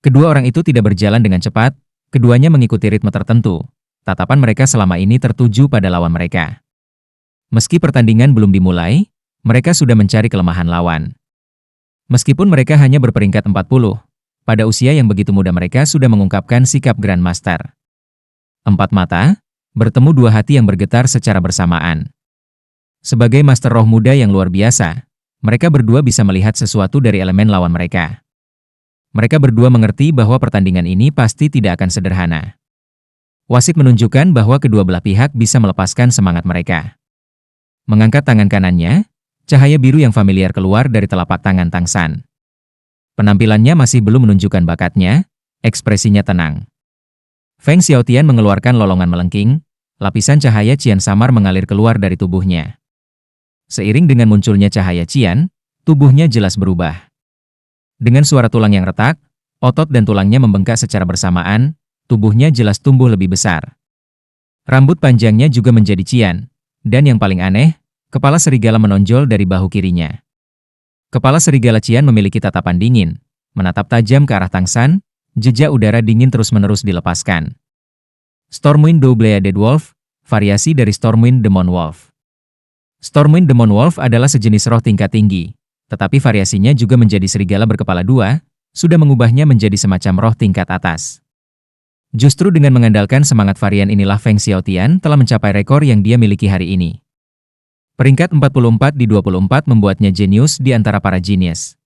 Kedua orang itu tidak berjalan dengan cepat, keduanya mengikuti ritme tertentu. Tatapan mereka selama ini tertuju pada lawan mereka. Meski pertandingan belum dimulai, mereka sudah mencari kelemahan lawan. Meskipun mereka hanya berperingkat 40, pada usia yang begitu muda mereka sudah mengungkapkan sikap Grandmaster. Empat mata, bertemu dua hati yang bergetar secara bersamaan. Sebagai Master Roh muda yang luar biasa, mereka berdua bisa melihat sesuatu dari elemen lawan mereka. Mereka berdua mengerti bahwa pertandingan ini pasti tidak akan sederhana. Wasit menunjukkan bahwa kedua belah pihak bisa melepaskan semangat mereka. Mengangkat tangan kanannya, cahaya biru yang familiar keluar dari telapak tangan Tang San. Penampilannya masih belum menunjukkan bakatnya, ekspresinya tenang. Feng Xiaotian mengeluarkan lolongan melengking, lapisan cahaya cian samar mengalir keluar dari tubuhnya. Seiring dengan munculnya cahaya cian, tubuhnya jelas berubah. Dengan suara tulang yang retak, otot dan tulangnya membengkak secara bersamaan, tubuhnya jelas tumbuh lebih besar. Rambut panjangnya juga menjadi cian, dan yang paling aneh, kepala serigala menonjol dari bahu kirinya. Kepala serigala cian memiliki tatapan dingin, menatap tajam ke arah Tang San, jejak udara dingin terus-menerus dilepaskan. Stormwind Double-Headed Wolf, variasi dari Stormwind Demon Wolf. Stormwind Demon Wolf adalah sejenis roh tingkat tinggi, tetapi variasinya juga menjadi serigala berkepala dua, sudah mengubahnya menjadi semacam roh tingkat atas. Justru dengan mengandalkan semangat varian inilah Feng Xiaotian telah mencapai rekor yang dia miliki hari ini. Peringkat 44 di 24 membuatnya jenius di antara para jenius.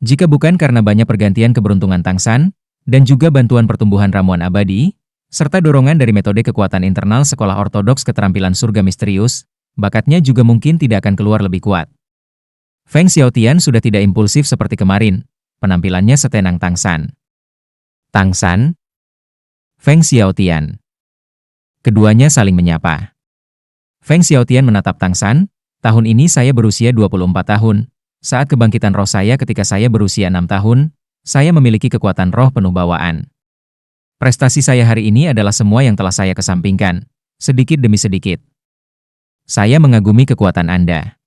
Jika bukan karena banyak pergantian keberuntungan Tang San, dan juga bantuan pertumbuhan ramuan abadi, serta dorongan dari metode kekuatan internal sekolah ortodoks keterampilan surga misterius, bakatnya juga mungkin tidak akan keluar lebih kuat. Feng Xiaotian sudah tidak impulsif seperti kemarin, penampilannya setenang Tang San. Tang San, Feng Xiaotian. Keduanya saling menyapa. Feng Xiaotian menatap Tang San, tahun ini saya berusia 24 tahun. Saat kebangkitan roh saya ketika saya berusia 6 tahun, saya memiliki kekuatan roh penuh bawaan. Prestasi saya hari ini adalah semua yang telah saya kesampingkan, sedikit demi sedikit. Saya mengagumi kekuatan Anda.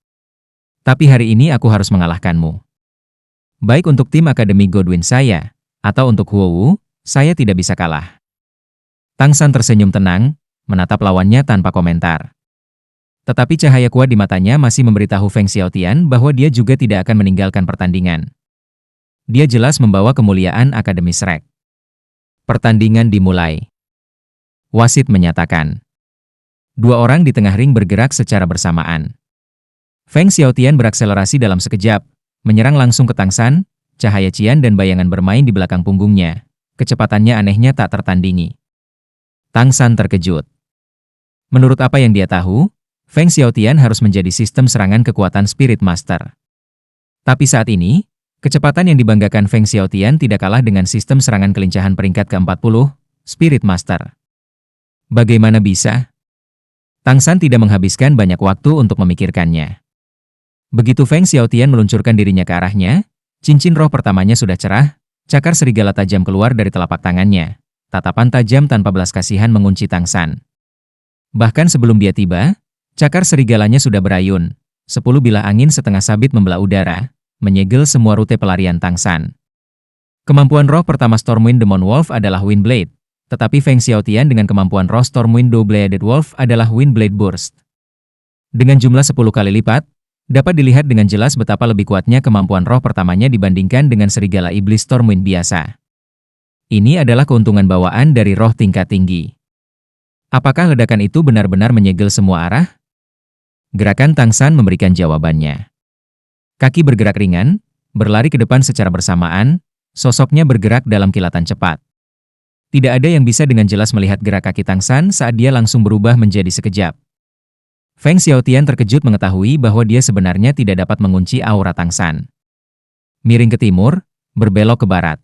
Tapi hari ini aku harus mengalahkanmu. Baik untuk tim Akademi Godwin saya, atau untuk Huowu, saya tidak bisa kalah. Tang San tersenyum tenang, menatap lawannya tanpa komentar. Tetapi cahaya kuat di matanya masih memberitahu Feng Xiaotian bahwa dia juga tidak akan meninggalkan pertandingan. Dia jelas membawa kemuliaan Akademi Shrek. Pertandingan dimulai. Wasit menyatakan. Dua orang di tengah ring bergerak secara bersamaan. Feng Xiaotian berakselerasi dalam sekejap, menyerang langsung ke Tang San, cahaya cian dan bayangan bermain di belakang punggungnya. Kecepatannya anehnya tak tertandingi. Tang San terkejut. Menurut apa yang dia tahu, Feng Xiaotian harus menjadi sistem serangan kekuatan Spirit Master. Tapi saat ini, kecepatan yang dibanggakan Feng Xiaotian tidak kalah dengan sistem serangan kelincahan peringkat ke-40, Spirit Master. Bagaimana bisa? Tang San tidak menghabiskan banyak waktu untuk memikirkannya. Begitu Feng Xiaotian meluncurkan dirinya ke arahnya, cincin roh pertamanya sudah cerah, cakar serigala tajam keluar dari telapak tangannya. Tatapan tajam tanpa belas kasihan mengunci Tang San. Bahkan sebelum dia tiba, cakar serigalanya sudah berayun. 10 bilah angin setengah sabit membelah udara, menyegel semua rute pelarian Tang San. Kemampuan roh pertama Stormwind Demon Wolf adalah Windblade, tetapi Feng Xiaotian dengan kemampuan roh Stormwind Double-Headed Wolf adalah Windblade Burst. Dengan jumlah 10 kali lipat, dapat dilihat dengan jelas betapa lebih kuatnya kemampuan roh pertamanya dibandingkan dengan serigala iblis Stormwind biasa. Ini adalah keuntungan bawaan dari roh tingkat tinggi. Apakah ledakan itu benar-benar menyegel semua arah? Gerakan Tang San memberikan jawabannya. Kaki bergerak ringan, berlari ke depan secara bersamaan, sosoknya bergerak dalam kilatan cepat. Tidak ada yang bisa dengan jelas melihat gerak kaki Tang San saat dia langsung berubah menjadi sekejap. Feng Xiaotian terkejut mengetahui bahwa dia sebenarnya tidak dapat mengunci aura Tang San. Miring ke timur, berbelok ke barat.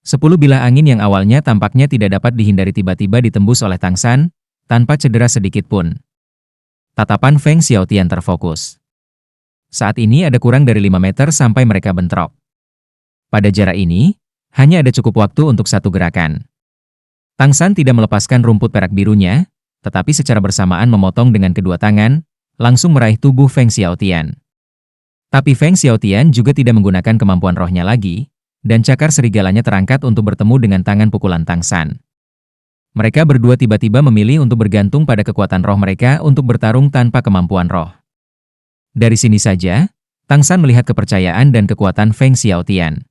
10 bilah angin yang awalnya tampaknya tidak dapat dihindari tiba-tiba ditembus oleh Tang San, tanpa cedera sedikit pun. Tatapan Feng Xiaotian terfokus. Saat ini ada kurang dari 5 meter sampai mereka bentrok. Pada jarak ini, hanya ada cukup waktu untuk satu gerakan. Tang San tidak melepaskan rumput perak birunya, tetapi secara bersamaan memotong dengan kedua tangan, langsung meraih tubuh Feng Xiaotian. Tapi Feng Xiaotian juga tidak menggunakan kemampuan rohnya lagi. dan cakar serigalanya terangkat untuk bertemu dengan tangan pukulan Tang San. Mereka berdua tiba-tiba memilih untuk bergantung pada kekuatan roh mereka untuk bertarung tanpa kemampuan roh. Dari sini saja, Tang San melihat kepercayaan dan kekuatan Feng Xiaotian.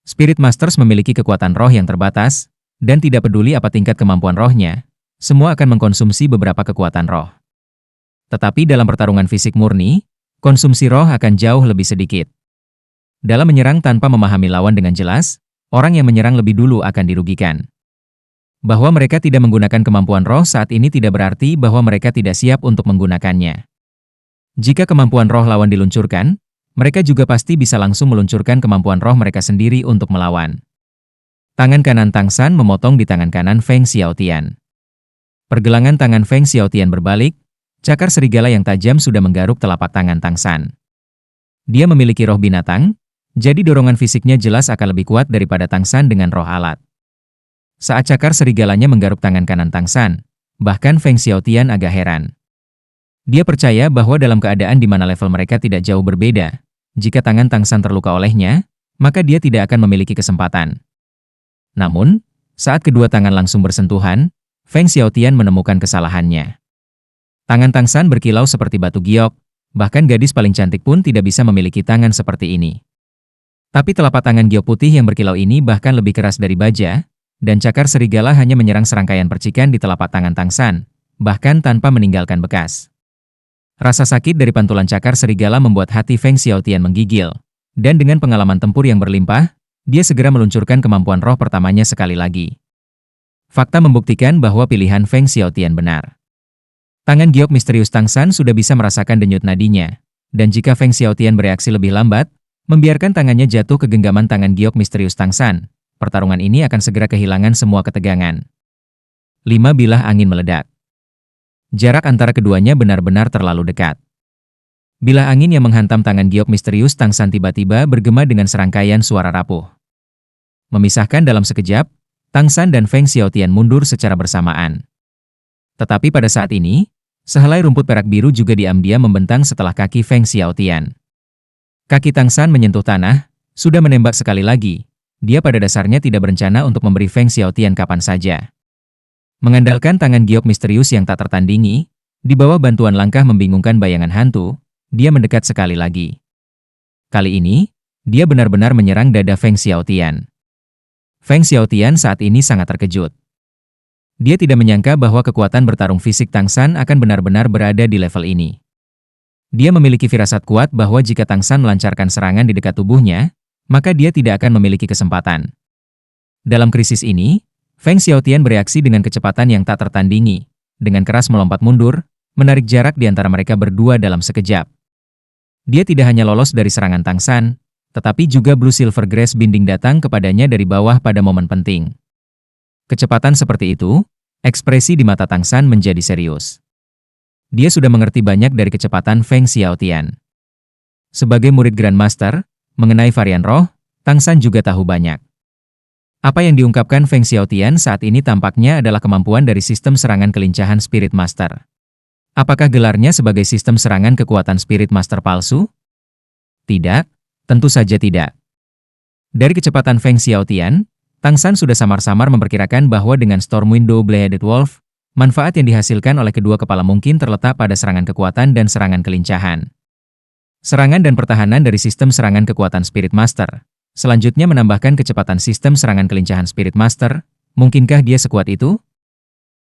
Spirit Masters memiliki kekuatan roh yang terbatas, dan tidak peduli apa tingkat kemampuan rohnya, semua akan mengkonsumsi beberapa kekuatan roh. Tetapi dalam pertarungan fisik murni, konsumsi roh akan jauh lebih sedikit. Dalam menyerang tanpa memahami lawan dengan jelas, orang yang menyerang lebih dulu akan dirugikan. Bahwa mereka tidak menggunakan kemampuan roh saat ini tidak berarti bahwa mereka tidak siap untuk menggunakannya. Jika kemampuan roh lawan diluncurkan, mereka juga pasti bisa langsung meluncurkan kemampuan roh mereka sendiri untuk melawan. Tangan kanan Tang San memotong di tangan kanan Feng Xiaotian. Pergelangan tangan Feng Xiaotian berbalik, cakar serigala yang tajam sudah menggaruk telapak tangan Tang San. Dia memiliki roh binatang, jadi dorongan fisiknya jelas akan lebih kuat daripada Tang San dengan roh alat. Saat cakar serigalanya menggaruk tangan kanan Tang San, bahkan Feng Xiaotian agak heran. Dia percaya bahwa dalam keadaan di mana level mereka tidak jauh berbeda, jika tangan Tang San terluka olehnya, maka dia tidak akan memiliki kesempatan. Namun, saat kedua tangan langsung bersentuhan, Feng Xiaotian menemukan kesalahannya. Tangan Tang San berkilau seperti batu giok, bahkan gadis paling cantik pun tidak bisa memiliki tangan seperti ini. Tapi telapak tangan giok putih yang berkilau ini bahkan lebih keras dari baja, dan cakar serigala hanya menyerang serangkaian percikan di telapak tangan Tang San, bahkan tanpa meninggalkan bekas. Rasa sakit dari pantulan cakar serigala membuat hati Feng Xiaotian menggigil, dan dengan pengalaman tempur yang berlimpah, dia segera meluncurkan kemampuan roh pertamanya sekali lagi. Fakta membuktikan bahwa pilihan Feng Xiaotian benar. Tangan giok misterius Tang San sudah bisa merasakan denyut nadinya, dan jika Feng Xiaotian bereaksi lebih lambat, membiarkan tangannya jatuh ke genggaman tangan giok misterius Tang San, pertarungan ini akan segera kehilangan semua ketegangan. 5 bilah angin meledak. Jarak antara keduanya benar-benar terlalu dekat. Bilah angin yang menghantam tangan giok misterius Tang San tiba-tiba bergema dengan serangkaian suara rapuh. Memisahkan dalam sekejap, Tang San dan Feng Xiaotian mundur secara bersamaan. Tetapi pada saat ini, sehelai rumput perak biru juga diam-diam membentang setelah kaki Feng Xiaotian. Kaki Tang San menyentuh tanah, sudah menembak sekali lagi. Dia pada dasarnya tidak berencana untuk memberi Feng Xiaotian kapan saja. Mengandalkan tangan giok misterius yang tak tertandingi, di bawah bantuan langkah membingungkan bayangan hantu, dia mendekat sekali lagi. Kali ini, dia benar-benar menyerang dada Feng Xiaotian. Feng Xiaotian saat ini sangat terkejut. Dia tidak menyangka bahwa kekuatan bertarung fisik Tang San akan benar-benar berada di level ini. Dia memiliki firasat kuat bahwa jika Tang San melancarkan serangan di dekat tubuhnya, maka dia tidak akan memiliki kesempatan. Dalam krisis ini, Feng Xiaotian bereaksi dengan kecepatan yang tak tertandingi, dengan keras melompat mundur, menarik jarak di antara mereka berdua dalam sekejap. Dia tidak hanya lolos dari serangan Tang San, tetapi juga Blue Silver Grace Binding datang kepadanya dari bawah pada momen penting. Kecepatan seperti itu, ekspresi di mata Tang San menjadi serius. Dia sudah mengerti banyak dari kecepatan Feng Xiaotian. Sebagai murid Grandmaster, mengenai varian roh, Tang San juga tahu banyak. Apa yang diungkapkan Feng Xiaotian saat ini tampaknya adalah kemampuan dari sistem serangan kelincahan Spirit Master. Apakah gelarnya sebagai sistem serangan kekuatan Spirit Master palsu? Tidak, tentu saja tidak. Dari kecepatan Feng Xiaotian, Tang San sudah samar-samar memperkirakan bahwa dengan Stormwind Double-Headed Wolf, manfaat yang dihasilkan oleh kedua kepala mungkin terletak pada serangan kekuatan dan serangan kelincahan. Serangan dan pertahanan dari sistem serangan kekuatan Spirit Master. Selanjutnya menambahkan kecepatan sistem serangan kelincahan Spirit Master, mungkinkah dia sekuat itu?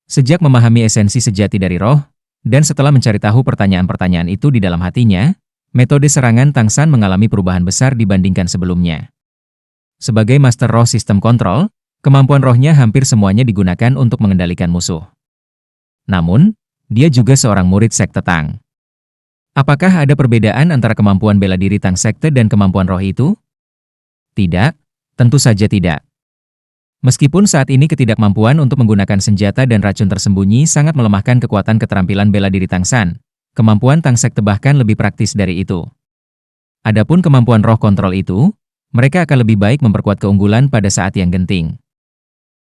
Sejak memahami esensi sejati dari roh, dan setelah mencari tahu pertanyaan-pertanyaan itu di dalam hatinya, metode serangan Tang San mengalami perubahan besar dibandingkan sebelumnya. Sebagai Master Roh Sistem Kontrol, kemampuan rohnya hampir semuanya digunakan untuk mengendalikan musuh. Namun, dia juga seorang murid Sekte Tang. Apakah ada perbedaan antara kemampuan bela diri Tang Sekte dan kemampuan roh itu? Tidak, tentu saja tidak. Meskipun saat ini ketidakmampuan untuk menggunakan senjata dan racun tersembunyi sangat melemahkan kekuatan keterampilan bela diri Tang San, kemampuan Tang Sekte bahkan lebih praktis dari itu. Adapun kemampuan roh kontrol itu, mereka akan lebih baik memperkuat keunggulan pada saat yang genting.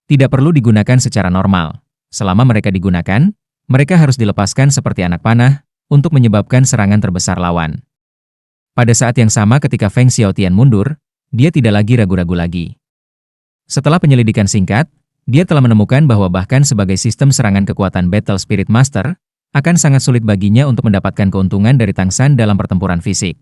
Tidak perlu digunakan secara normal. Selama mereka digunakan, mereka harus dilepaskan seperti anak panah untuk menyebabkan serangan terbesar lawan. Pada saat yang sama ketika Feng Xiaotian mundur, dia tidak lagi ragu-ragu lagi. Setelah penyelidikan singkat, dia telah menemukan bahwa bahkan sebagai sistem serangan kekuatan Battle Spirit Master, akan sangat sulit baginya untuk mendapatkan keuntungan dari Tang San dalam pertempuran fisik.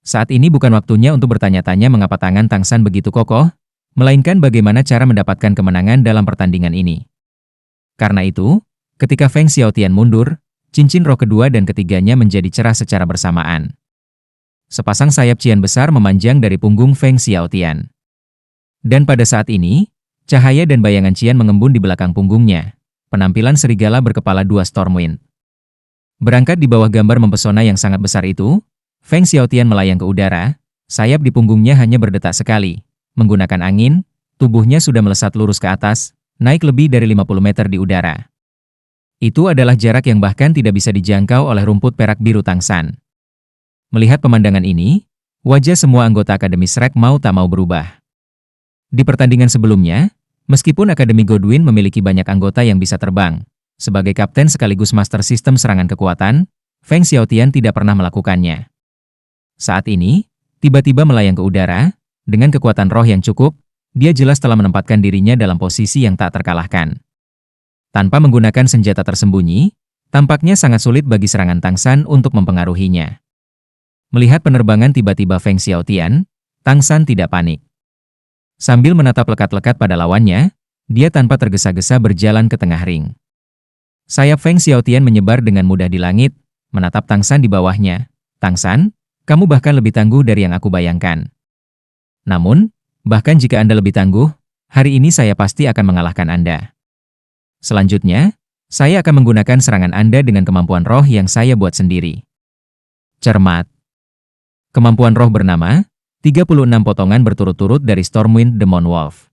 Saat ini bukan waktunya untuk bertanya-tanya mengapa tangan Tang San begitu kokoh, melainkan bagaimana cara mendapatkan kemenangan dalam pertandingan ini. Karena itu, ketika Feng Xiaotian mundur, cincin roh kedua dan ketiganya menjadi cerah secara bersamaan. Sepasang sayap cian besar memanjang dari punggung Feng Xiaotian. Dan pada saat ini, cahaya dan bayangan cian mengembun di belakang punggungnya. Penampilan serigala berkepala dua Stormwind. Berangkat di bawah gambar mempesona yang sangat besar itu, Feng Xiaotian melayang ke udara, sayap di punggungnya hanya berdetak sekali. Menggunakan angin, tubuhnya sudah melesat lurus ke atas, naik lebih dari 50 meter di udara. Itu adalah jarak yang bahkan tidak bisa dijangkau oleh rumput perak biru Tang San. Melihat pemandangan ini, wajah semua anggota Akademi Shrek mau tak mau berubah. Di pertandingan sebelumnya, meskipun Akademi Godwin memiliki banyak anggota yang bisa terbang, sebagai kapten sekaligus master sistem serangan kekuatan, Feng Xiaotian tidak pernah melakukannya. Saat ini, tiba-tiba melayang ke udara, dengan kekuatan roh yang cukup, dia jelas telah menempatkan dirinya dalam posisi yang tak terkalahkan. Tanpa menggunakan senjata tersembunyi, tampaknya sangat sulit bagi serangan Tang San untuk mempengaruhinya. Melihat penerbangan tiba-tiba Feng Xiaotian, Tang San tidak panik. Sambil menatap lekat-lekat pada lawannya, dia tanpa tergesa-gesa berjalan ke tengah ring. Sayap Feng Xiaotian menyebar dengan mudah di langit, menatap Tang San di bawahnya. Tang San, kamu bahkan lebih tangguh dari yang aku bayangkan. Namun, bahkan jika Anda lebih tangguh, hari ini saya pasti akan mengalahkan Anda. Selanjutnya, saya akan menggunakan serangan Anda dengan kemampuan roh yang saya buat sendiri. Cermat. Kemampuan roh bernama 36 potongan berturut-turut dari Stormwind Demon Wolf.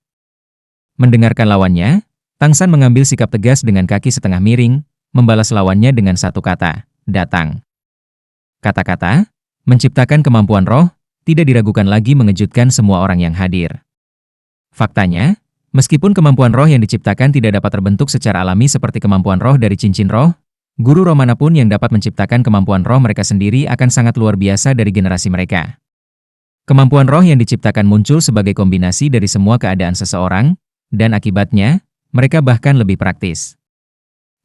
Mendengarkan lawannya, Tang San mengambil sikap tegas dengan kaki setengah miring, membalas lawannya dengan satu kata, datang. Kata-kata, menciptakan kemampuan roh, tidak diragukan lagi mengejutkan semua orang yang hadir. Faktanya, meskipun kemampuan roh yang diciptakan tidak dapat terbentuk secara alami seperti kemampuan roh dari cincin roh, guru roh manapun yang dapat menciptakan kemampuan roh mereka sendiri akan sangat luar biasa dari generasi mereka. Kemampuan roh yang diciptakan muncul sebagai kombinasi dari semua keadaan seseorang, dan akibatnya, mereka bahkan lebih praktis.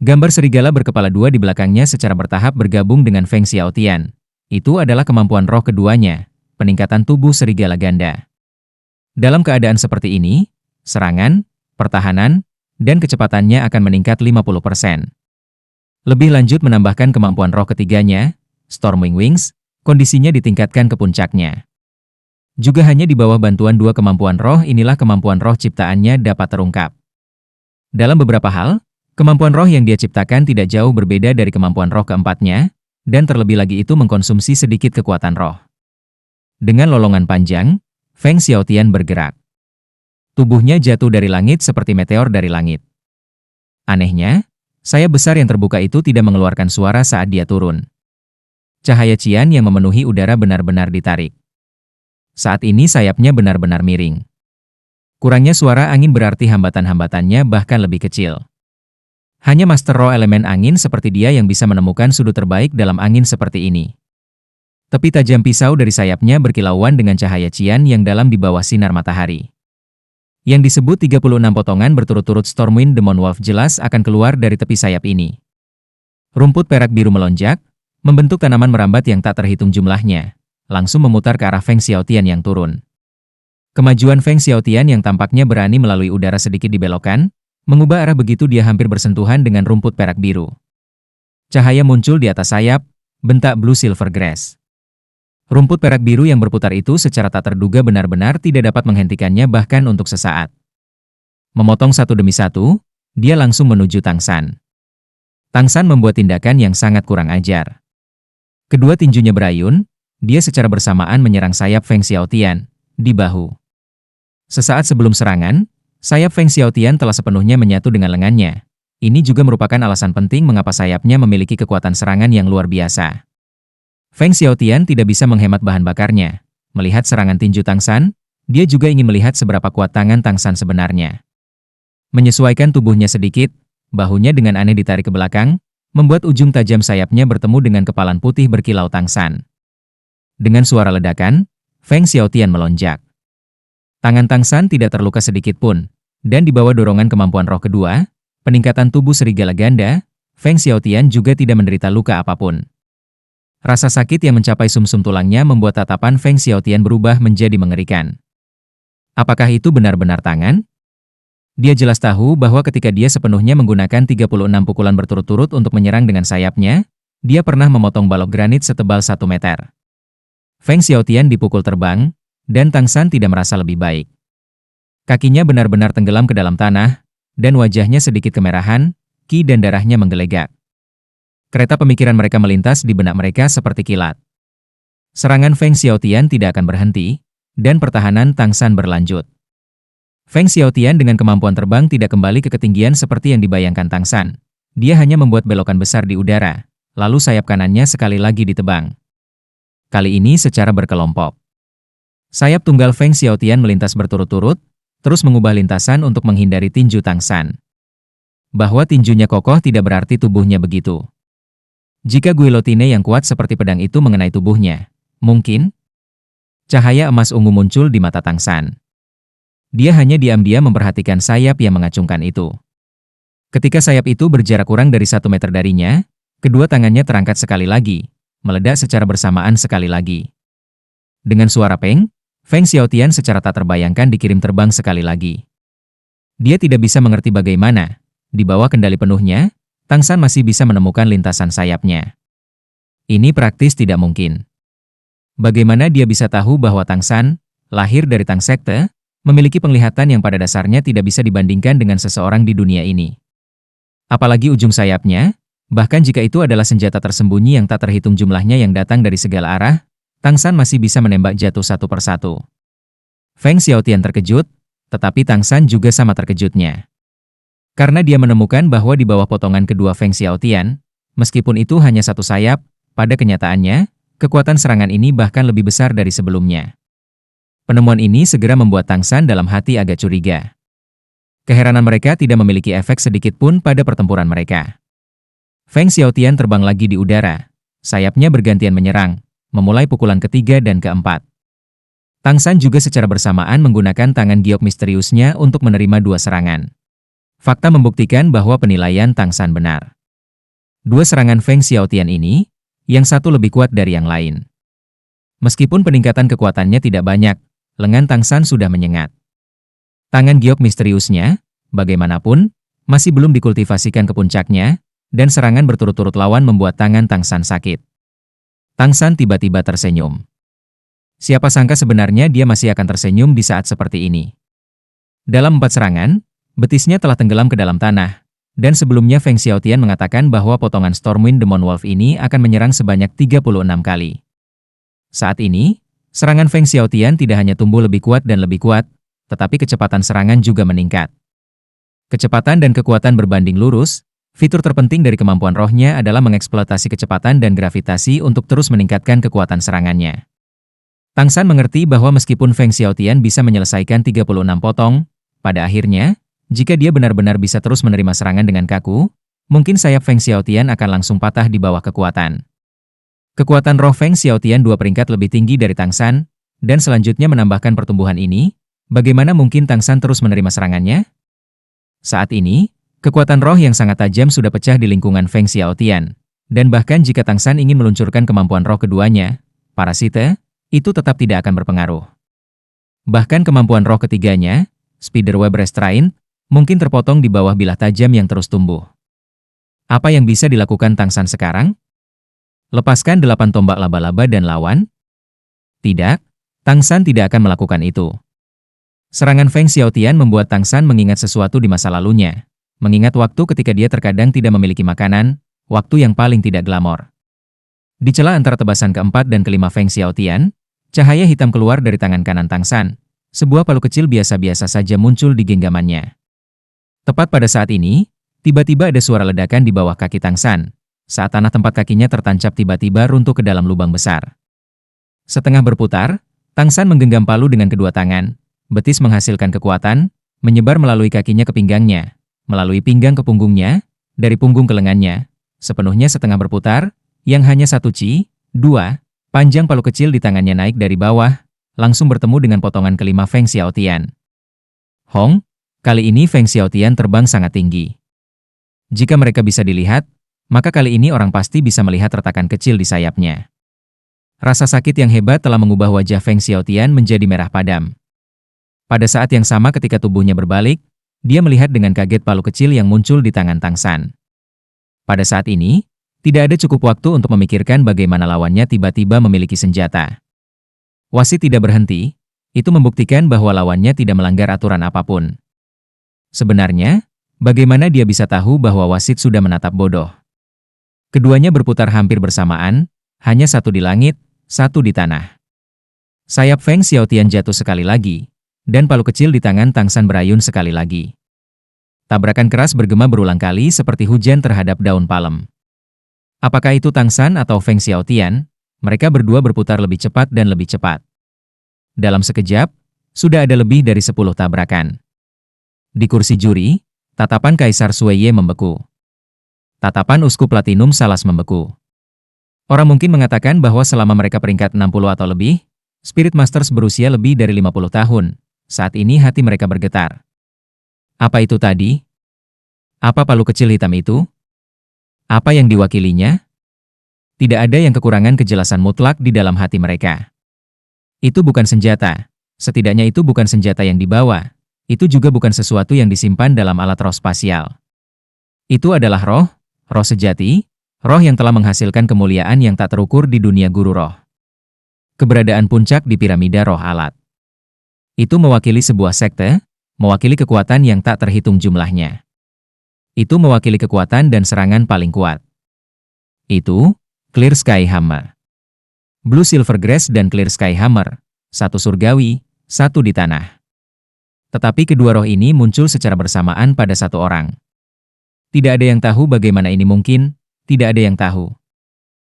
Gambar serigala berkepala dua di belakangnya secara bertahap bergabung dengan Feng Xiaotian. Itu adalah kemampuan roh keduanya, peningkatan tubuh serigala ganda. Dalam keadaan seperti ini, serangan, pertahanan, dan kecepatannya akan meningkat 50%. Lebih lanjut menambahkan kemampuan roh ketiganya, Stormwing Wings, kondisinya ditingkatkan ke puncaknya. Juga hanya di bawah bantuan dua kemampuan roh inilah kemampuan roh ciptaannya dapat terungkap. Dalam beberapa hal, kemampuan roh yang dia ciptakan tidak jauh berbeda dari kemampuan roh keempatnya, dan terlebih lagi itu mengkonsumsi sedikit kekuatan roh. Dengan lolongan panjang, Feng Xiaotian bergerak. Tubuhnya jatuh dari langit seperti meteor dari langit. Anehnya, sayap besar yang terbuka itu tidak mengeluarkan suara saat dia turun. Cahaya cian yang memenuhi udara benar-benar ditarik. Saat ini sayapnya benar-benar miring. Kurangnya suara angin berarti hambatan-hambatannya bahkan lebih kecil. Hanya Master Roh elemen angin seperti dia yang bisa menemukan sudut terbaik dalam angin seperti ini. Tepi tajam pisau dari sayapnya berkilauan dengan cahaya cian yang dalam di bawah sinar matahari. Yang disebut 36 potongan berturut-turut Stormwind Demon Wolf jelas akan keluar dari tepi sayap ini. Rumput perak biru melonjak, membentuk tanaman merambat yang tak terhitung jumlahnya, langsung memutar ke arah Feng Xiaotian yang turun. Kemajuan Feng Xiaotian yang tampaknya berani melalui udara sedikit dibelokkan, mengubah arah begitu dia hampir bersentuhan dengan rumput perak biru. Cahaya muncul di atas sayap, bentak Blue Silver Grass. Rumput perak biru yang berputar itu secara tak terduga benar-benar tidak dapat menghentikannya bahkan untuk sesaat. Memotong satu demi satu, dia langsung menuju Tang San. Tang San membuat tindakan yang sangat kurang ajar. Kedua tinjunya berayun, dia secara bersamaan menyerang sayap Feng Xiaotian, di bahu. Sesaat sebelum serangan, sayap Feng Xiaotian telah sepenuhnya menyatu dengan lengannya. Ini juga merupakan alasan penting mengapa sayapnya memiliki kekuatan serangan yang luar biasa. Feng Xiaotian tidak bisa menghemat bahan bakarnya. Melihat serangan tinju Tang San, dia juga ingin melihat seberapa kuat tangan Tang San sebenarnya. Menyesuaikan tubuhnya sedikit, bahunya dengan aneh ditarik ke belakang, membuat ujung tajam sayapnya bertemu dengan kepalan putih berkilau Tang San. Dengan suara ledakan, Feng Xiaotian melonjak. Tangan Tang San tidak terluka sedikit pun, dan di bawah dorongan kemampuan roh kedua, peningkatan tubuh serigala ganda, Feng Xiaotian juga tidak menderita luka apapun. Rasa sakit yang mencapai sumsum tulangnya membuat tatapan Feng Xiaotian berubah menjadi mengerikan. Apakah itu benar-benar tangan? Dia jelas tahu bahwa ketika dia sepenuhnya menggunakan 36 pukulan berturut-turut untuk menyerang dengan sayapnya, dia pernah memotong balok granit setebal 1 meter. Feng Xiaotian dipukul terbang, dan Tang San tidak merasa lebih baik. Kakinya benar-benar tenggelam ke dalam tanah, dan wajahnya sedikit kemerahan, ki dan darahnya menggelegak. Kereta pemikiran mereka melintas di benak mereka seperti kilat. Serangan Feng Xiaotian tidak akan berhenti, dan pertahanan Tang San berlanjut. Feng Xiaotian dengan kemampuan terbang tidak kembali ke ketinggian seperti yang dibayangkan Tang San. Dia hanya membuat belokan besar di udara, lalu sayap kanannya sekali lagi ditebang. Kali ini secara berkelompok. Sayap tunggal Feng Xiaotian melintas berturut-turut, terus mengubah lintasan untuk menghindari tinju Tang San. Bahwa tinjunya kokoh tidak berarti tubuhnya begitu. Jika guillotine yang kuat seperti pedang itu mengenai tubuhnya, mungkin cahaya emas ungu muncul di mata Tang San. Dia hanya diam-diam memperhatikan sayap yang mengacungkan itu. Ketika sayap itu berjarak kurang dari 1 meter darinya, kedua tangannya terangkat sekali lagi, meledak secara bersamaan sekali lagi. Dengan suara peng, Feng Xiaotian secara tak terbayangkan dikirim terbang sekali lagi. Dia tidak bisa mengerti bagaimana, di bawah kendali penuhnya, Tang San masih bisa menemukan lintasan sayapnya. Ini praktis tidak mungkin. Bagaimana dia bisa tahu bahwa Tang San, lahir dari Tang Sekte, memiliki penglihatan yang pada dasarnya tidak bisa dibandingkan dengan seseorang di dunia ini. Apalagi ujung sayapnya, bahkan jika itu adalah senjata tersembunyi yang tak terhitung jumlahnya yang datang dari segala arah, Tang San masih bisa menembak jatuh satu persatu. Feng Xiaotian terkejut, tetapi Tang San juga sama terkejutnya. Karena dia menemukan bahwa di bawah potongan kedua Feng Xiaotian, meskipun itu hanya satu sayap, pada kenyataannya, kekuatan serangan ini bahkan lebih besar dari sebelumnya. Penemuan ini segera membuat Tang San dalam hati agak curiga. Keheranan mereka tidak memiliki efek sedikit pun pada pertempuran mereka. Feng Xiaotian terbang lagi di udara, sayapnya bergantian menyerang, memulai pukulan ketiga dan keempat. Tang San juga secara bersamaan menggunakan tangan giok misteriusnya untuk menerima dua serangan. Fakta membuktikan bahwa penilaian Tang San benar. Dua serangan Feng Xiaotian ini, yang satu lebih kuat dari yang lain. Meskipun peningkatan kekuatannya tidak banyak, lengan Tang San sudah menyengat. Tangan giok misteriusnya, bagaimanapun, masih belum dikultivasikan ke puncaknya, dan serangan berturut-turut lawan membuat tangan Tang San sakit. Tang San tiba-tiba tersenyum. Siapa sangka sebenarnya dia masih akan tersenyum di saat seperti ini. Dalam 4 serangan, betisnya telah tenggelam ke dalam tanah, dan sebelumnya Feng Xiaotian mengatakan bahwa potongan Stormwind Demon Wolf ini akan menyerang sebanyak 36 kali. Saat ini, serangan Feng Xiaotian tidak hanya tumbuh lebih kuat dan lebih kuat, tetapi kecepatan serangan juga meningkat. Kecepatan dan kekuatan berbanding lurus. Fitur terpenting dari kemampuan rohnya adalah mengeksploitasi kecepatan dan gravitasi untuk terus meningkatkan kekuatan serangannya. Tang San mengerti bahwa meskipun Feng Xiaotian bisa menyelesaikan 36 potong, pada akhirnya, jika dia benar-benar bisa terus menerima serangan dengan kaku, mungkin sayap Feng Xiaotian akan langsung patah di bawah kekuatan. Kekuatan roh Feng Xiaotian 2 peringkat lebih tinggi dari Tang San, dan selanjutnya menambahkan pertumbuhan ini, bagaimana mungkin Tang San terus menerima serangannya? Saat ini, kekuatan roh yang sangat tajam sudah pecah di lingkungan Feng Xiaotian, dan bahkan jika Tang San ingin meluncurkan kemampuan roh keduanya, parasite, itu tetap tidak akan berpengaruh. Bahkan kemampuan roh ketiganya, Spiderweb Restraint, mungkin terpotong di bawah bilah tajam yang terus tumbuh. Apa yang bisa dilakukan Tang San sekarang? Lepaskan 8 tombak laba-laba dan lawan? Tidak, Tang San tidak akan melakukan itu. Serangan Feng Xiaotian membuat Tang San mengingat sesuatu di masa lalunya. Mengingat waktu ketika dia terkadang tidak memiliki makanan, waktu yang paling tidak glamor. Di celah antara tebasan keempat dan kelima Feng Xiaotian, cahaya hitam keluar dari tangan kanan Tang San. Sebuah palu kecil biasa-biasa saja muncul di genggamannya. Tepat pada saat ini, tiba-tiba ada suara ledakan di bawah kaki Tang San. Saat tanah tempat kakinya tertancap tiba-tiba runtuh ke dalam lubang besar. Setengah berputar, Tang San menggenggam palu dengan kedua tangan. Betis menghasilkan kekuatan, menyebar melalui kakinya ke pinggangnya, melalui pinggang ke punggungnya, dari punggung ke lengannya, sepenuhnya setengah berputar, yang hanya 1 ci, 2, panjang palu kecil di tangannya naik dari bawah, langsung bertemu dengan potongan kelima Feng Xiaotian. Hong, kali ini Feng Xiaotian terbang sangat tinggi. Jika mereka bisa dilihat, maka kali ini orang pasti bisa melihat retakan kecil di sayapnya. Rasa sakit yang hebat telah mengubah wajah Feng Xiaotian menjadi merah padam. Pada saat yang sama ketika tubuhnya berbalik, dia melihat dengan kaget palu kecil yang muncul di tangan Tang San. Pada saat ini, tidak ada cukup waktu untuk memikirkan bagaimana lawannya tiba-tiba memiliki senjata. Wasit tidak berhenti, itu membuktikan bahwa lawannya tidak melanggar aturan apapun. Sebenarnya, bagaimana dia bisa tahu bahwa wasit sudah menatap bodoh? Keduanya berputar hampir bersamaan, hanya satu di langit, satu di tanah. Sayap Feng Xiaotian jatuh sekali lagi, dan palu kecil di tangan Tang San berayun sekali lagi. Tabrakan keras bergema berulang kali seperti hujan terhadap daun palem. Apakah itu Tang San atau Feng Xiaotian? Mereka berdua berputar lebih cepat dan lebih cepat. Dalam sekejap, sudah ada lebih dari 10 tabrakan. Di kursi juri, tatapan Kaisar Sueye membeku. Tatapan Uskup Platinum Salas membeku. Orang mungkin mengatakan bahwa selama mereka peringkat 60 atau lebih, Spirit Masters berusia lebih dari 50 tahun. Saat ini hati mereka bergetar. Apa itu tadi? Apa palu kecil hitam itu? Apa yang diwakilinya? Tidak ada yang kekurangan kejelasan mutlak di dalam hati mereka. Itu bukan senjata. Setidaknya itu bukan senjata yang dibawa. Itu juga bukan sesuatu yang disimpan dalam alat roh spasial. Itu adalah roh, roh sejati, roh yang telah menghasilkan kemuliaan yang tak terukur di dunia guru roh. Keberadaan puncak di piramida roh alat. Itu mewakili sebuah sekte, mewakili kekuatan yang tak terhitung jumlahnya. Itu mewakili kekuatan dan serangan paling kuat. Itu, Clear Sky Hammer. Blue Silver Grace dan Clear Sky Hammer, satu surgawi, satu di tanah. Tetapi kedua roh ini muncul secara bersamaan pada satu orang. Tidak ada yang tahu bagaimana ini mungkin, tidak ada yang tahu.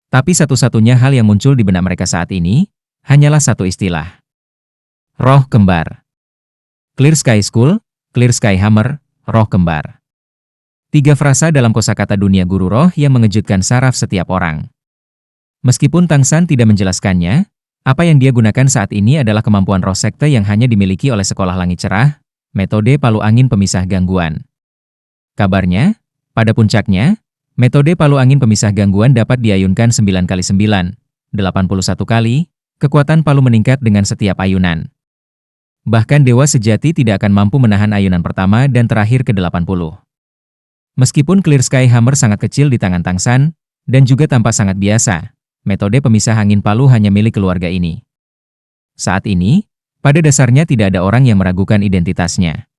Tapi satu-satunya hal yang muncul di benak mereka saat ini, hanyalah satu istilah. Roh kembar. Clear Sky Skull, Clear Sky Hammer, roh kembar. 3 frasa dalam kosakata dunia guru roh yang mengejutkan saraf setiap orang. Meskipun Tang San tidak menjelaskannya, apa yang dia gunakan saat ini adalah kemampuan roh sekte yang hanya dimiliki oleh Sekolah Langit Cerah, metode palu angin pemisah gangguan. Kabarnya, pada puncaknya, metode palu angin pemisah gangguan dapat diayunkan 9 kali 9, 81 kali, kekuatan palu meningkat dengan setiap ayunan. Bahkan dewa sejati tidak akan mampu menahan ayunan pertama dan terakhir ke-80. Meskipun Clear Sky Hammer sangat kecil di tangan Tang San, dan juga tampak sangat biasa, metode pemisah angin palu hanya milik keluarga ini. Saat ini, pada dasarnya tidak ada orang yang meragukan identitasnya.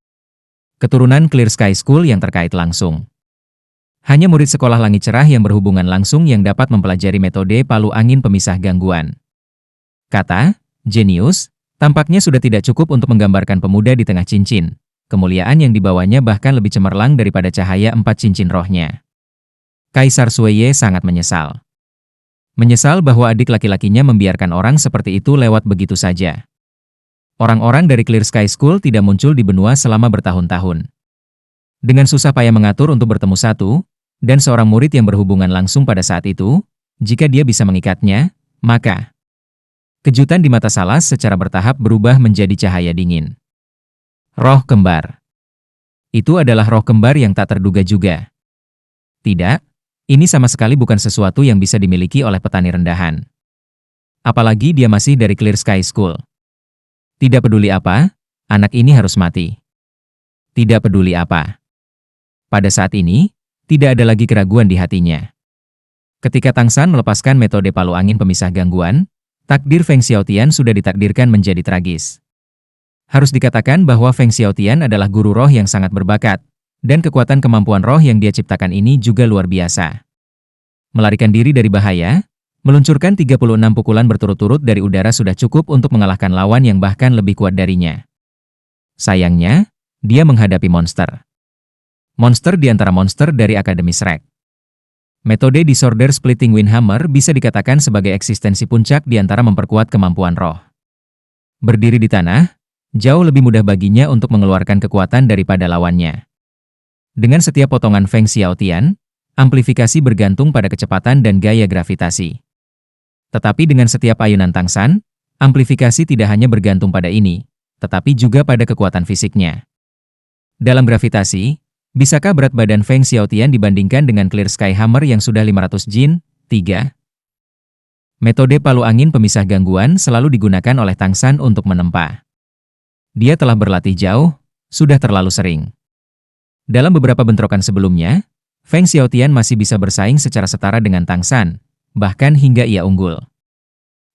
Keturunan Clear Sky School yang terkait langsung. Hanya murid Sekolah Langit Cerah yang berhubungan langsung yang dapat mempelajari metode palu angin pemisah gangguan. Kata, jenius, tampaknya sudah tidak cukup untuk menggambarkan pemuda di tengah cincin. Kemuliaan yang dibawanya bahkan lebih cemerlang daripada cahaya 4 cincin rohnya. Kaisar Sueye sangat menyesal. Menyesal bahwa adik laki-lakinya membiarkan orang seperti itu lewat begitu saja. Orang-orang dari Clear Sky School tidak muncul di benua selama bertahun-tahun. Dengan susah payah mengatur untuk bertemu satu, dan seorang murid yang berhubungan langsung pada saat itu, jika dia bisa mengikatnya, maka kejutan di mata Salas secara bertahap berubah menjadi cahaya dingin. Roh kembar. Itu adalah roh kembar yang tak terduga juga. Tidak, ini sama sekali bukan sesuatu yang bisa dimiliki oleh petani rendahan. Apalagi dia masih dari Clear Sky School. Tidak peduli apa, anak ini harus mati. Tidak peduli apa. Pada saat ini, tidak ada lagi keraguan di hatinya. Ketika Tang San melepaskan metode palu angin pemisah gangguan, takdir Feng Xiaotian sudah ditakdirkan menjadi tragis. Harus dikatakan bahwa Feng Xiaotian adalah guru roh yang sangat berbakat, dan kekuatan kemampuan roh yang dia ciptakan ini juga luar biasa. Melarikan diri dari bahaya, meluncurkan 36 pukulan berturut-turut dari udara sudah cukup untuk mengalahkan lawan yang bahkan lebih kuat darinya. Sayangnya, dia menghadapi monster. Monster di antara monster dari Akademi Shrek. Metode Disorder Splitting Wind Hammer bisa dikatakan sebagai eksistensi puncak di antara memperkuat kemampuan roh. Berdiri di tanah, jauh lebih mudah baginya untuk mengeluarkan kekuatan daripada lawannya. Dengan setiap potongan Feng Xiaotian, amplifikasi bergantung pada kecepatan dan gaya gravitasi. Tetapi dengan setiap ayunan Tang San, amplifikasi tidak hanya bergantung pada ini, tetapi juga pada kekuatan fisiknya. Dalam gravitasi, bisakah berat badan Feng Xiaotian dibandingkan dengan Clear Sky Hammer yang sudah 500 Jin? 3. Metode palu angin pemisah gangguan selalu digunakan oleh Tang San untuk menempa. Dia telah berlatih jauh, sudah terlalu sering. Dalam beberapa bentrokan sebelumnya, Feng Xiaotian masih bisa bersaing secara setara dengan Tang San, bahkan hingga ia unggul.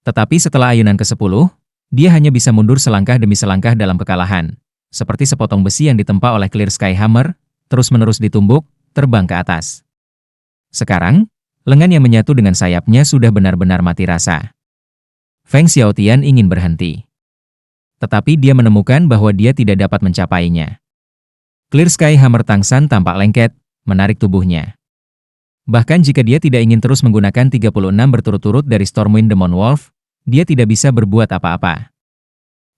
Tetapi setelah ayunan ke-10, dia hanya bisa mundur selangkah demi selangkah dalam kekalahan, seperti sepotong besi yang ditempa oleh Clear Sky Hammer, terus-menerus ditumbuk, terbang ke atas. Sekarang, lengan yang menyatu dengan sayapnya sudah benar-benar mati rasa. Feng Xiaotian ingin berhenti. Tetapi dia menemukan bahwa dia tidak dapat mencapainya. Clear Sky Hammer Tang San tampak lengket, menarik tubuhnya. Bahkan jika dia tidak ingin terus menggunakan 36 berturut-turut dari Stormwind Demon Wolf, dia tidak bisa berbuat apa-apa.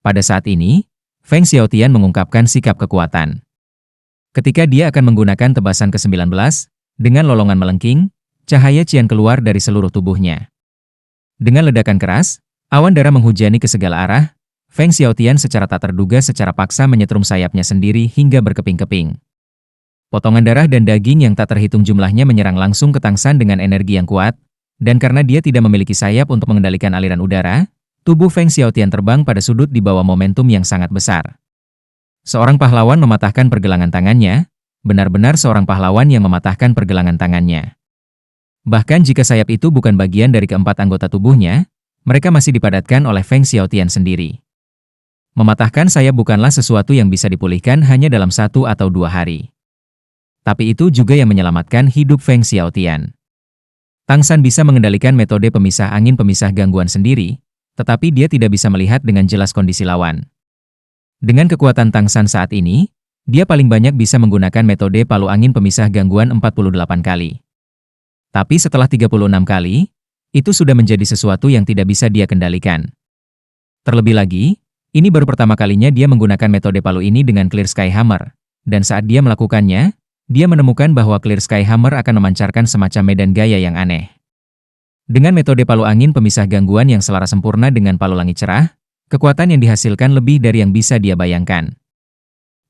Pada saat ini, Feng Xiaotian mengungkapkan sikap kekuatan. Ketika dia akan menggunakan tebasan ke-19, dengan lolongan melengking, cahaya cian keluar dari seluruh tubuhnya. Dengan ledakan keras, awan darah menghujani ke segala arah, Feng Xiaotian secara tak terduga secara paksa menyetrum sayapnya sendiri hingga berkeping-keping. Potongan darah dan daging yang tak terhitung jumlahnya menyerang langsung ke Tang San dengan energi yang kuat, dan karena dia tidak memiliki sayap untuk mengendalikan aliran udara, tubuh Feng Xiaotian terbang pada sudut di bawah momentum yang sangat besar. Seorang pahlawan mematahkan pergelangan tangannya, benar-benar seorang pahlawan yang mematahkan pergelangan tangannya. Bahkan jika sayap itu bukan bagian dari keempat anggota tubuhnya, mereka masih dipadatkan oleh Feng Xiaotian sendiri. Mematahkan sayap bukanlah sesuatu yang bisa dipulihkan hanya dalam 1 atau 2 hari. Tapi itu juga yang menyelamatkan hidup Feng Xiaotian. Tang San bisa mengendalikan metode pemisah angin pemisah gangguan sendiri, tetapi dia tidak bisa melihat dengan jelas kondisi lawan. Dengan kekuatan Tang San saat ini, dia paling banyak bisa menggunakan metode palu angin pemisah gangguan 48 kali. Tapi setelah 36 kali, itu sudah menjadi sesuatu yang tidak bisa dia kendalikan. Terlebih lagi, ini baru pertama kalinya dia menggunakan metode palu ini dengan Clear Sky Hammer, dan saat dia melakukannya, dia menemukan bahwa Clear Sky Hammer akan memancarkan semacam medan gaya yang aneh. Dengan metode palu angin pemisah gangguan yang selaras sempurna dengan palu langit cerah, kekuatan yang dihasilkan lebih dari yang bisa dia bayangkan.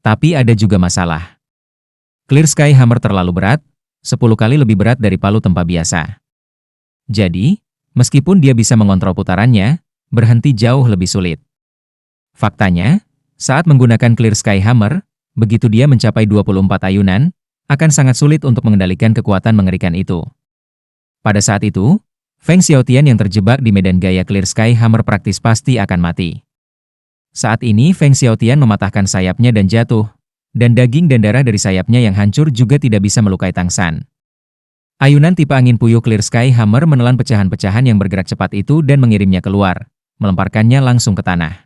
Tapi ada juga masalah. Clear Sky Hammer terlalu berat, 10 kali lebih berat dari palu tempa biasa. Jadi, meskipun dia bisa mengontrol putarannya, berhenti jauh lebih sulit. Faktanya, saat menggunakan Clear Sky Hammer, begitu dia mencapai 24 ayunan, akan sangat sulit untuk mengendalikan kekuatan mengerikan itu. Pada saat itu, Feng Xiaotian yang terjebak di medan gaya Clear Sky Hammer praktis pasti akan mati. Saat ini Feng Xiaotian mematahkan sayapnya dan jatuh, dan daging dan darah dari sayapnya yang hancur juga tidak bisa melukai Tang San. Ayunan tipe angin puyuh Clear Sky Hammer menelan pecahan-pecahan yang bergerak cepat itu dan mengirimnya keluar, melemparkannya langsung ke tanah.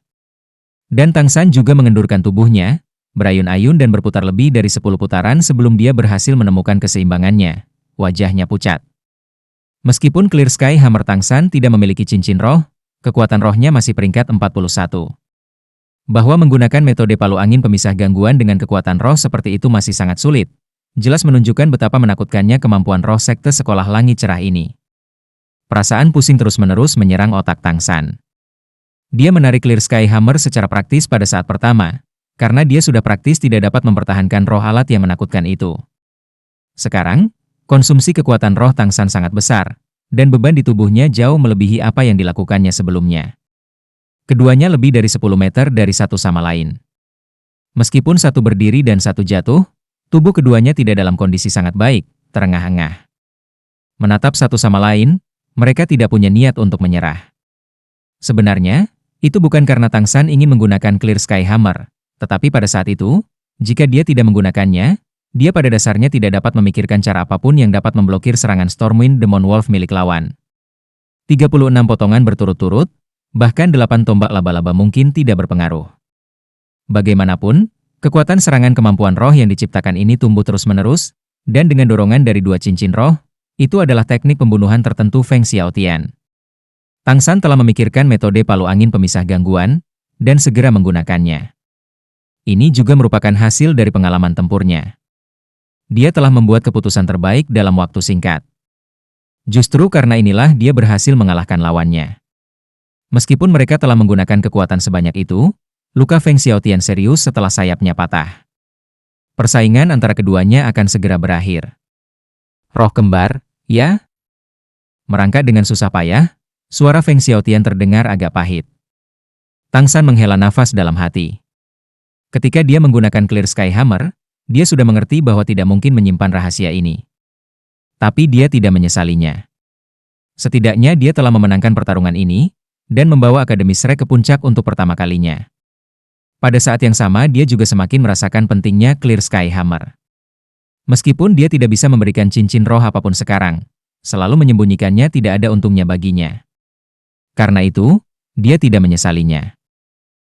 Dan Tang San juga mengendurkan tubuhnya, berayun-ayun dan berputar lebih dari 10 putaran sebelum dia berhasil menemukan keseimbangannya. Wajahnya pucat. Meskipun Clear Sky Hammer Tang San tidak memiliki cincin roh, kekuatan rohnya masih peringkat 41. Bahwa menggunakan metode palu angin pemisah gangguan dengan kekuatan roh seperti itu masih sangat sulit, jelas menunjukkan betapa menakutkannya kemampuan roh sekte sekolah langit cerah ini. Perasaan pusing terus-menerus menyerang otak Tang San. Dia menarik Clear Sky Hammer secara praktis pada saat pertama, karena dia sudah praktis tidak dapat mempertahankan roh alat yang menakutkan itu. Sekarang, konsumsi kekuatan roh Tang San sangat besar, dan beban di tubuhnya jauh melebihi apa yang dilakukannya sebelumnya. Keduanya lebih dari 10 meter dari satu sama lain. Meskipun satu berdiri dan satu jatuh, tubuh keduanya tidak dalam kondisi sangat baik, terengah-engah. Menatap satu sama lain, mereka tidak punya niat untuk menyerah. Sebenarnya, itu bukan karena Tang San ingin menggunakan Clear Sky Hammer, tetapi pada saat itu, jika dia tidak menggunakannya, dia pada dasarnya tidak dapat memikirkan cara apapun yang dapat memblokir serangan Stormwind Demon Wolf milik lawan. 36 potongan berturut-turut, bahkan 8 tombak laba-laba mungkin tidak berpengaruh. Bagaimanapun, kekuatan serangan kemampuan roh yang diciptakan ini tumbuh terus-menerus, dan dengan dorongan dari 2 cincin roh, itu adalah teknik pembunuhan tertentu Feng Xiaotian. Tang San telah memikirkan metode palu angin pemisah gangguan, dan segera menggunakannya. Ini juga merupakan hasil dari pengalaman tempurnya. Dia telah membuat keputusan terbaik dalam waktu singkat. Justru karena inilah dia berhasil mengalahkan lawannya. Meskipun mereka telah menggunakan kekuatan sebanyak itu, luka Feng Xiaotian serius setelah sayapnya patah. Persaingan antara keduanya akan segera berakhir. Roh kembar, ya? Merangkak dengan susah payah, suara Feng Xiaotian terdengar agak pahit. Tang San menghela nafas dalam hati. Ketika dia menggunakan Clear Sky Hammer, dia sudah mengerti bahwa tidak mungkin menyimpan rahasia ini. Tapi dia tidak menyesalinya. Setidaknya dia telah memenangkan pertarungan ini, dan membawa Akademi Shrek ke puncak untuk pertama kalinya. Pada saat yang sama dia juga semakin merasakan pentingnya Clear Sky Hammer. Meskipun dia tidak bisa memberikan cincin roh apapun sekarang, selalu menyembunyikannya tidak ada untungnya baginya. Karena itu, dia tidak menyesalinya.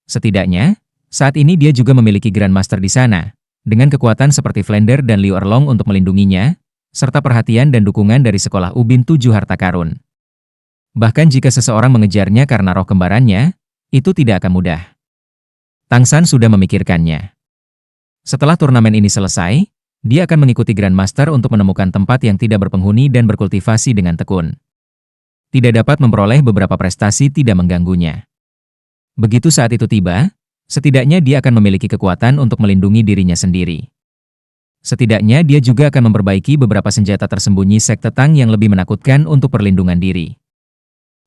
Setidaknya, saat ini dia juga memiliki Grandmaster di sana, dengan kekuatan seperti Flander dan Liu Erlong untuk melindunginya, serta perhatian dan dukungan dari sekolah Ubin 7 Harta Karun. Bahkan jika seseorang mengejarnya karena roh kembarannya, itu tidak akan mudah. Tang San sudah memikirkannya. Setelah turnamen ini selesai, dia akan mengikuti Grandmaster untuk menemukan tempat yang tidak berpenghuni dan berkultivasi dengan tekun. Tidak dapat memperoleh beberapa prestasi tidak mengganggunya. Begitu saat itu tiba, setidaknya dia akan memiliki kekuatan untuk melindungi dirinya sendiri. Setidaknya dia juga akan memperbaiki beberapa senjata tersembunyi sekte Tang yang lebih menakutkan untuk perlindungan diri.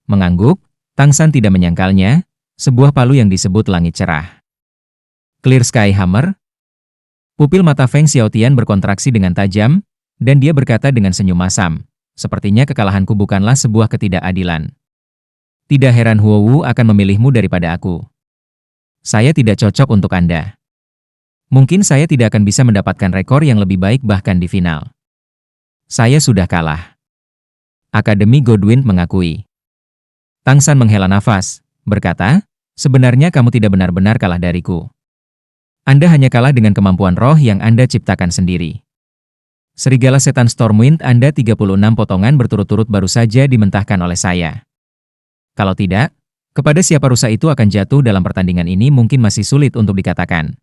Mengangguk, Tang San tidak menyangkalnya, sebuah palu yang disebut langit cerah. Clear Sky Hammer? Pupil mata Feng Xiaotian berkontraksi dengan tajam, dan dia berkata dengan senyum masam, sepertinya kekalahanku bukanlah sebuah ketidakadilan. Tidak heran Huowu akan memilihmu daripada aku. Saya tidak cocok untuk Anda. Mungkin saya tidak akan bisa mendapatkan rekor yang lebih baik bahkan di final. Saya sudah kalah. Akademi Godwin mengakui. Tang San menghela nafas, berkata, sebenarnya kamu tidak benar-benar kalah dariku. Anda hanya kalah dengan kemampuan roh yang Anda ciptakan sendiri. Serigala setan Stormwind Anda 36 potongan berturut-turut baru saja dimentahkan oleh saya. Kalau tidak, kepada siapa rusa itu akan jatuh dalam pertandingan ini mungkin masih sulit untuk dikatakan.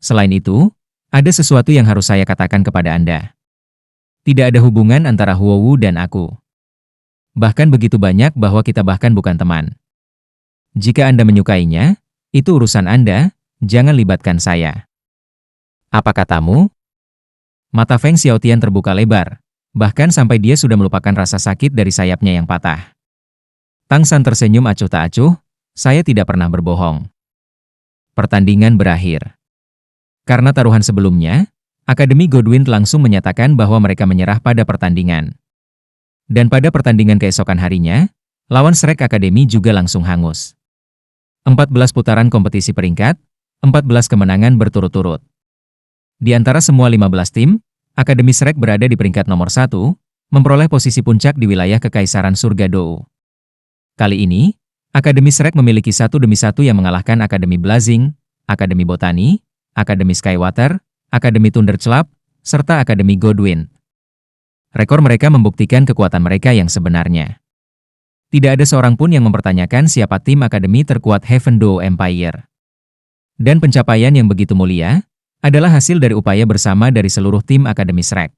Selain itu, ada sesuatu yang harus saya katakan kepada Anda. Tidak ada hubungan antara Huowu dan aku. Bahkan begitu banyak bahwa kita bahkan bukan teman. Jika Anda menyukainya, itu urusan Anda, jangan libatkan saya. Apa katamu? Mata Feng Xiaotian terbuka lebar, bahkan sampai dia sudah melupakan rasa sakit dari sayapnya yang patah. Tang San tersenyum acuh tak acuh, saya tidak pernah berbohong. Pertandingan berakhir. Karena taruhan sebelumnya, Akademi Godwin langsung menyatakan bahwa mereka menyerah pada pertandingan. Dan pada pertandingan keesokan harinya, lawan Shrek Academy juga langsung hangus. 14 putaran kompetisi peringkat, 14 kemenangan berturut-turut. Di antara semua 15 tim, Akademi Shrek berada di peringkat nomor 1, memperoleh posisi puncak di wilayah Kekaisaran Surga Dou. Kali ini, Akademi Shrek memiliki satu demi satu yang mengalahkan Akademi Blazing, Akademi Botani, Akademi Skywater, Akademi Thunderclap, serta Akademi Godwin. Rekor mereka membuktikan kekuatan mereka yang sebenarnya. Tidak ada seorang pun yang mempertanyakan siapa tim Akademi terkuat Heaven Dou Empire. Dan pencapaian yang begitu mulia adalah hasil dari upaya bersama dari seluruh tim Akademi Shrek.